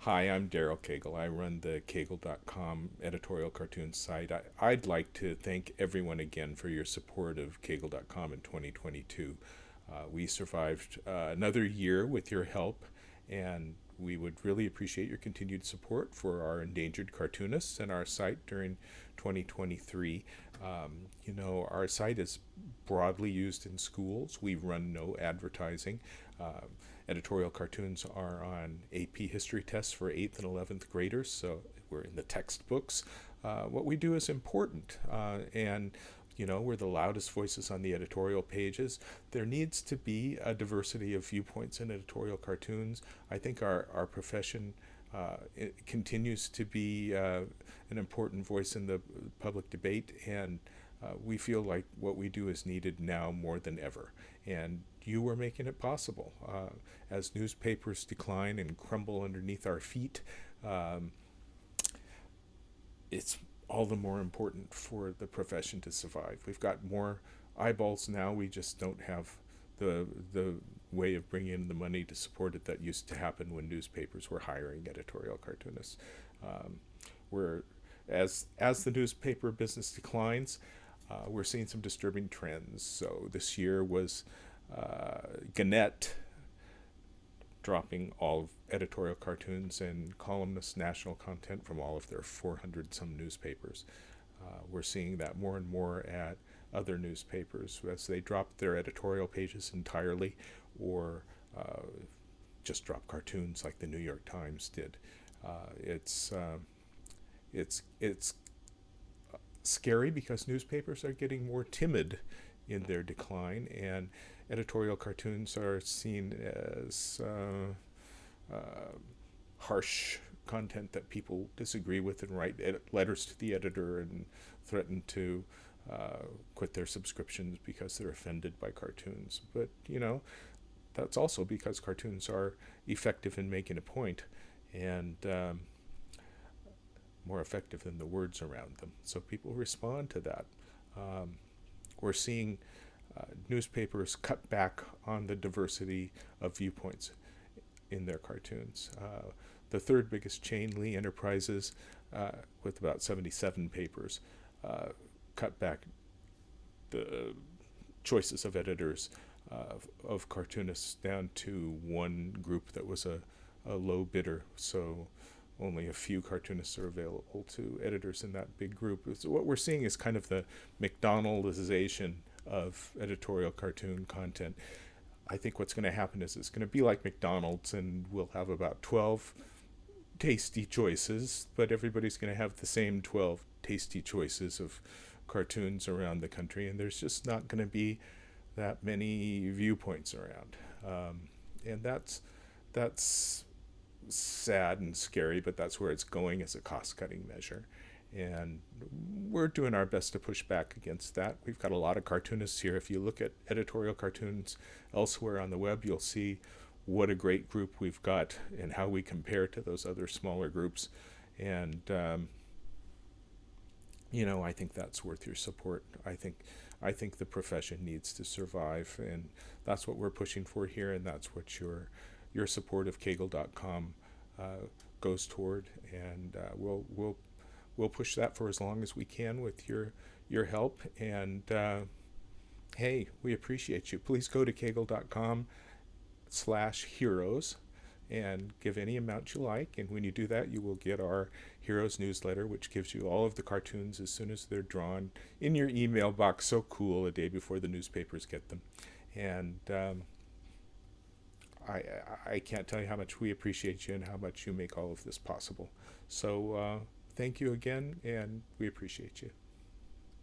Hi, I'm Daryl Cagle. I run the Cagle.com editorial cartoon site. I'd like to thank everyone again for your support of Cagle.com in 2022. We survived another year with your help, and we would really appreciate your continued support for our endangered cartoonists and our site during 2023. Our site is broadly used in schools. We run no advertising. Editorial cartoons are on AP history tests for 8th and 11th graders, so we're in the textbooks. What we do is important, and we're the loudest voices on the editorial pages. There needs to be a diversity of viewpoints in editorial cartoons. I think our profession it continues to be an important voice in the public debate, and we feel like what we do is needed now more than ever. And you are making it possible. As newspapers decline and crumble underneath our feet, um, it's all the more important for the profession to survive. We've got more eyeballs now. We just don't have the way of bringing in the money to support it that used to happen when newspapers were hiring editorial cartoonists. Um, we're as the newspaper business declines, we're seeing some disturbing trends. So this year was Gannett dropping all of editorial cartoons and columnist national content from all of their 400 some newspapers. We're seeing that more and more at other newspapers as they drop their editorial pages entirely, or just drop cartoons like the New York Times did. It's scary because newspapers are getting more timid in their decline, and editorial cartoons are seen as harsh content that people disagree with and write letters to the editor and threaten to quit their subscriptions because they're offended by cartoons. But that's also because cartoons are effective in making a point, and more effective than the words around them. So people respond to that. We're seeing newspapers cut back on the diversity of viewpoints in their cartoons. The third biggest chain, Lee Enterprises, with about 77 papers, cut back the choices of editors of cartoonists down to one group that was a low bidder. So only a few cartoonists are available to editors in that big group. So what we're seeing is kind of the McDonaldization of editorial cartoon content. I think what's going to happen is it's going to be like McDonald's, and we'll have about 12 tasty choices, but everybody's going to have the same 12 tasty choices of cartoons around the country, and there's just not going to be that many viewpoints around. And that's sad and scary, but that's where it's going as a cost-cutting measure. And we're doing our best to push back against that. We've got a lot of cartoonists here. If you look at editorial cartoons elsewhere on the web, you'll see what a great group we've got and how we compare to those other smaller groups. And I think that's worth your support. I think the profession needs to survive, and that's what we're pushing for here, and that's what your support of Cagle.com goes toward. And we'll push that for as long as we can with your help. And hey, we appreciate you. Please go to Cagle.com/heroes and give any amount you like. And when you do that, you will get our Heroes newsletter, which gives you all of the cartoons as soon as they're drawn in your email box. So cool, a day before the newspapers get them. And I can't tell you how much we appreciate you and how much you make all of this possible. So thank you again, and we appreciate you.